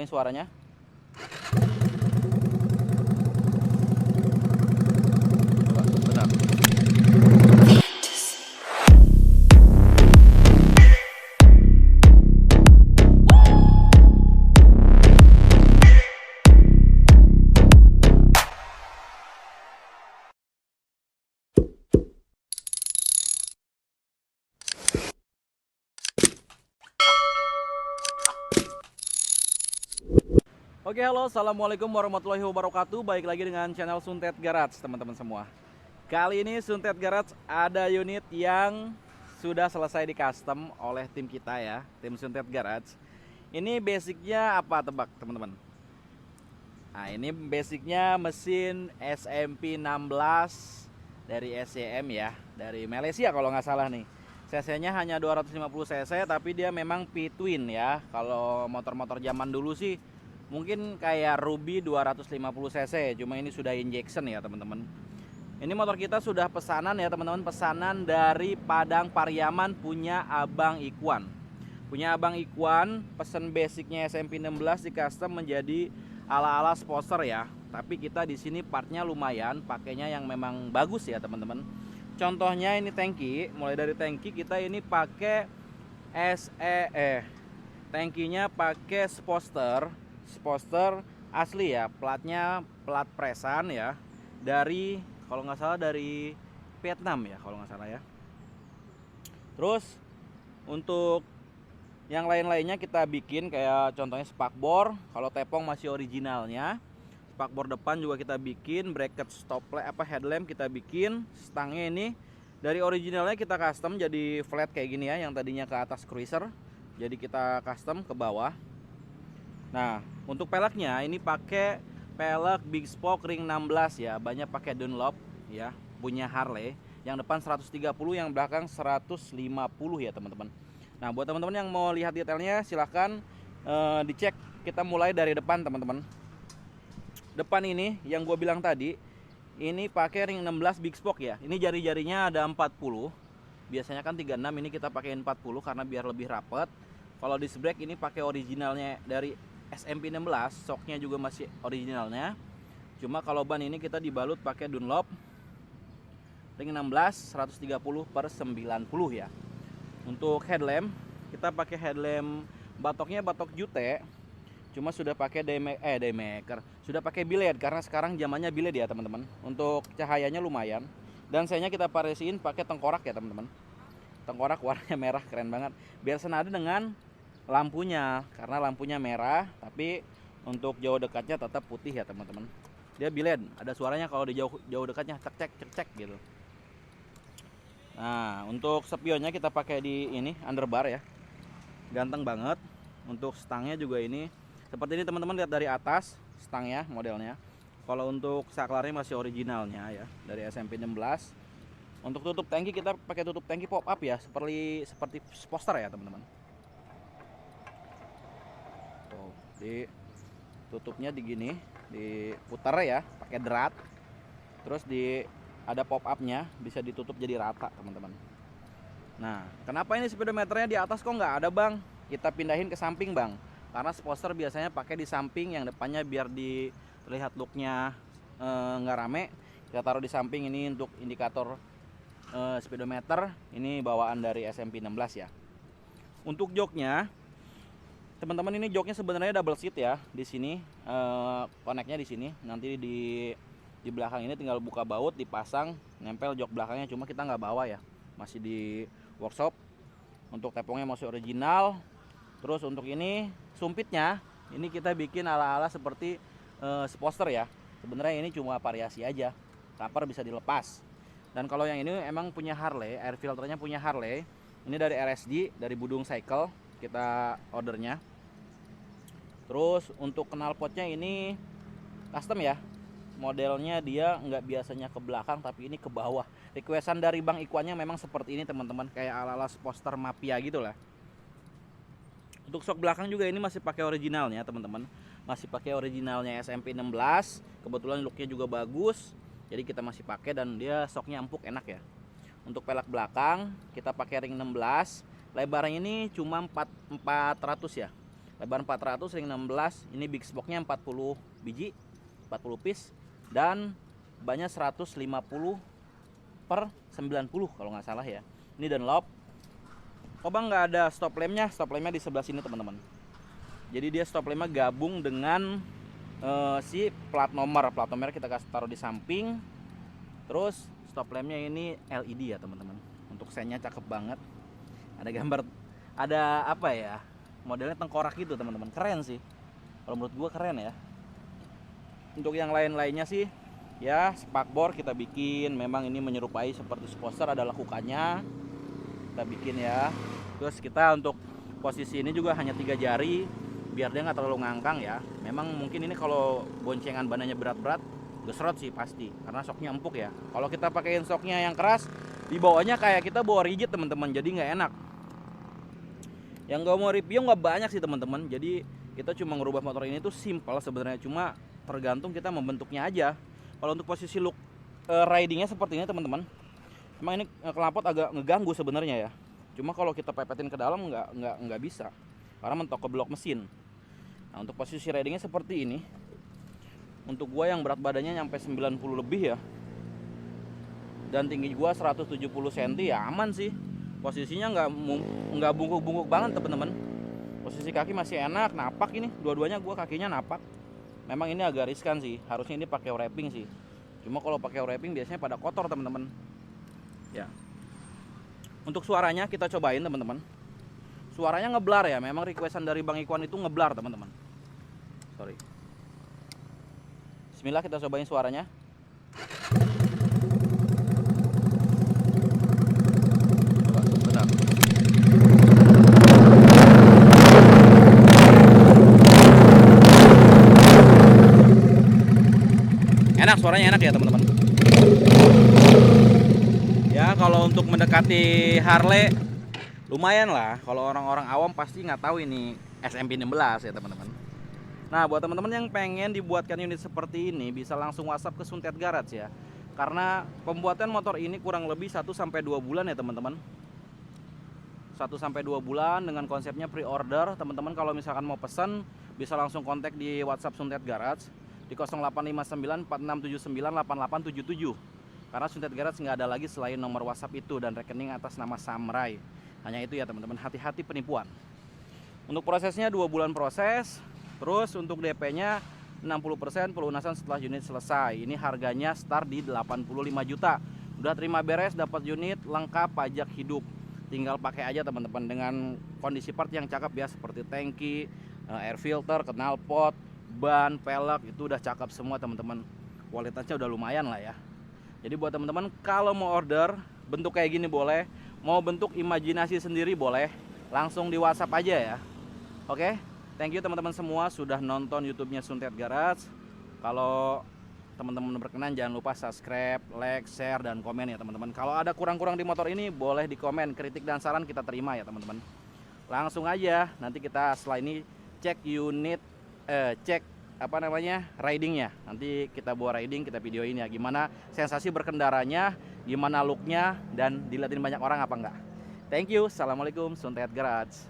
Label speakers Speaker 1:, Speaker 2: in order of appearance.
Speaker 1: Ini suaranya. Coba, benar. Oke, halo, assalamualaikum warahmatullahi wabarakatuh. Baik lagi dengan channel Suntet Garage, teman-teman semua. Kali ini Suntet Garage ada unit yang sudah selesai di custom oleh tim kita ya, tim Suntet Garage. Ini basicnya apa, tebak teman-teman? Nah, ini basicnya mesin SMP 16 dari SCM ya, dari Malaysia kalau nggak salah nih. cc-nya hanya 250 cc, tapi dia memang P-twin ya. Kalau motor-motor zaman dulu sih mungkin kayak Ruby 250 cc, cuma ini sudah injection ya teman-teman. Ini motor kita sudah pesanan ya teman-teman, pesanan dari Padang Pariaman punya Abang Ikwan. Punya Abang Ikwan, pesen basicnya SMP 16 di custom menjadi ala-ala sposter ya. Tapi kita di sini partnya lumayan, pakainya yang memang bagus ya teman-teman. Contohnya ini tangki, mulai dari tangki kita ini pakai tangkinya pakai sposter asli ya, platnya plat presan ya, dari kalau nggak salah dari Vietnam ya kalau nggak salah ya. Terus untuk yang lain-lainnya kita bikin kayak contohnya spakbor, kalau tepong masih originalnya. Spakbor depan juga kita bikin, bracket stop headlamp kita bikin, stangnya ini dari originalnya kita custom jadi flat kayak gini ya, yang tadinya ke atas cruiser jadi kita custom ke bawah. Nah, untuk peleknya ini pakai pelek Big Spoke ring 16 ya, banyak pakai Dunlop ya, punya Harley. Yang depan 130, yang belakang 150 ya teman-teman. Nah, buat teman-teman yang mau lihat detailnya silahkan dicek. Kita mulai dari depan teman-teman. Depan ini yang gue bilang tadi, ini pakai ring 16 Big Spoke ya. Ini jari-jarinya ada 40. Biasanya kan 36, ini kita pakai 40 karena biar lebih rapet. Kalau disc brake ini pakai originalnya dari SMP 16, shocknya juga masih originalnya. Cuma kalau ban ini kita dibalut pakai Dunlop ring 16 130/90 ya. Untuk headlamp kita pakai headlamp batoknya batok jute, cuma sudah pakai daymaker, sudah pakai biled karena sekarang zamannya biled ya teman-teman. Untuk cahayanya lumayan, dan sayangnya kita parisiin pakai tengkorak ya teman-teman. Tengkorak warnanya merah, keren banget, biar senada dengan lampunya, karena lampunya merah tapi untuk jauh dekatnya tetap putih ya teman-teman. Dia biled, ada suaranya kalau di jauh dekatnya cek cek gitu. Nah, untuk spionnya kita pakai di ini underbar ya, ganteng banget. Untuk stangnya juga ini seperti ini teman-teman, lihat dari atas stangnya modelnya. Kalau untuk saklarnya masih originalnya ya, dari SMP 16. Untuk tutup tangki kita pakai tutup tangki pop up ya, seperti poster ya teman-teman. Tuh, di tutupnya di gini, diputar ya pakai drat. Terus ada pop upnya, bisa ditutup jadi rata teman-teman. Nah, kenapa ini speedometernya di atas kok nggak ada bang? Kita pindahin ke samping bang, karena sposter biasanya pakai di samping, yang depannya biar terlihat looknya nggak rame. Kita taruh di samping ini untuk indikator speedometer. Ini bawaan dari SMP 16 ya. Untuk joknya teman-teman, ini joknya sebenarnya double seat ya. Di sini koneknya di sini, nanti di belakang ini tinggal buka baut, dipasang, nempel jok belakangnya. Cuma kita nggak bawa ya, masih di workshop. Untuk tepongnya masih original. Terus untuk ini sumpitnya, ini kita bikin ala-ala seperti sposter ya. Sebenarnya ini cuma variasi aja, cover bisa dilepas. Dan kalau yang ini emang punya Harley, air filternya punya Harley. Ini dari RSG, dari Budung Cycle kita ordernya. Terus untuk knalpotnya ini custom ya, modelnya dia nggak biasanya ke belakang tapi ini ke bawah. Requestan dari Bang Ikwannya memang seperti ini teman-teman, kayak ala-ala poster mafia gitu lah. Untuk shock belakang juga ini masih pakai originalnya teman-teman, masih pakai originalnya SMP 16. Kebetulan looknya juga bagus, jadi kita masih pakai, dan dia shocknya empuk, enak ya. Untuk pelek belakang kita pakai ring 16, lebarnya ini cuma 400 ya, lebar 400, ring 16. Ini big spoke-nya 40 biji, 40 piece, dan bannya 150 per 90 kalau nggak salah ya. Ini Dunlop. Kobang nggak ada stop lampnya di sebelah sini teman-teman. Jadi dia stop lampnya gabung dengan si plat nomor kita kasih taruh di samping. Terus stop lampnya ini LED ya teman-teman. Untuk sennya cakep banget. Ada gambar, ada apa ya? Modelnya tengkorak gitu teman-teman. Keren sih. Kalau menurut gua keren ya. Untuk yang lain-lainnya sih ya spakbor kita bikin. Memang ini menyerupai seperti Sposter, ada lekukannya. Kita bikin ya. Terus kita untuk posisi ini juga hanya 3 jari biar dia nggak terlalu ngangkang ya. Memang mungkin ini kalau boncengan bananya berat-berat gesrot sih pasti karena soknya empuk ya. Kalau kita pakein soknya yang keras, dibawanya kayak kita bawa rigid teman-teman, jadi nggak enak. Yang nggak mau review nggak banyak sih teman-teman. Jadi kita cuma ngerubah motor ini tuh simple sebenarnya, cuma tergantung kita membentuknya aja. Kalau untuk posisi look ridingnya seperti ini teman-teman, emang ini knalpot agak ngeganggu sebenarnya ya. Cuma kalau kita pepetin ke dalam nggak bisa karena mentok ke blok mesin. Nah untuk posisi ridingnya seperti ini. Untuk gua yang berat badannya nyampe 90 lebih ya, dan tinggi gua 170 cm ya aman sih. Posisinya nggak bungkuk-bungkuk banget teman-teman. Posisi kaki masih enak, napak ini. Dua-duanya gua kakinya napak. Memang ini agak riskan sih. Harusnya ini pakai wrapping sih. Cuma kalau pakai wrapping biasanya pada kotor teman-teman. Ya. Untuk suaranya kita cobain teman-teman. Suaranya ngeblar ya. Memang requestan dari Bang Ikhwan itu ngeblar teman-teman. Sorry. Bismillah kita cobain suaranya. Bentar. Enak, suaranya enak ya teman-teman. Ya kalau untuk mendekati Harley lumayan lah. Kalau orang-orang awam pasti nggak tahu ini SMP 16 ya teman-teman. Nah buat teman-teman yang pengen dibuatkan unit seperti ini bisa langsung WhatsApp ke Suntet Garage ya. Karena pembuatan motor ini kurang lebih 1-2 bulan ya teman-teman. 1-2 bulan dengan konsepnya pre-order. Teman-teman kalau misalkan mau pesan bisa langsung kontak di WhatsApp Suntet Garage di 085946798877. Karena Suntet Garage nggak ada lagi selain nomor WhatsApp itu dan rekening atas nama Samurai. Hanya itu ya teman-teman, hati-hati penipuan. Untuk prosesnya 2 bulan proses. Terus untuk DP-nya 60% pelunasan setelah unit selesai. Ini harganya start di 85 juta. Udah terima beres, dapat unit lengkap, pajak hidup. Tinggal pakai aja teman-teman dengan kondisi part yang cakep ya, seperti tangki, air filter, knalpot, ban, pelek, itu udah cakep semua teman-teman. Kualitasnya udah lumayan lah ya. Jadi buat teman-teman kalau mau order bentuk kayak gini boleh, mau bentuk imajinasi sendiri boleh, langsung di WhatsApp aja ya. Oke? Thank you teman-teman semua sudah nonton YouTube-nya Suntet Garage. Kalau teman-teman berkenan jangan lupa subscribe, like, share, dan komen ya teman-teman. Kalau ada kurang-kurang di motor ini boleh di komen, kritik dan saran kita terima ya teman-teman. Langsung aja nanti kita setelah ini cek unit, cek apa namanya ridingnya. Nanti kita bawa riding, kita videoin ya gimana sensasi berkendaranya, gimana looknya, dan dilihatin banyak orang apa enggak. Thank you. Assalamualaikum Suntet Garage.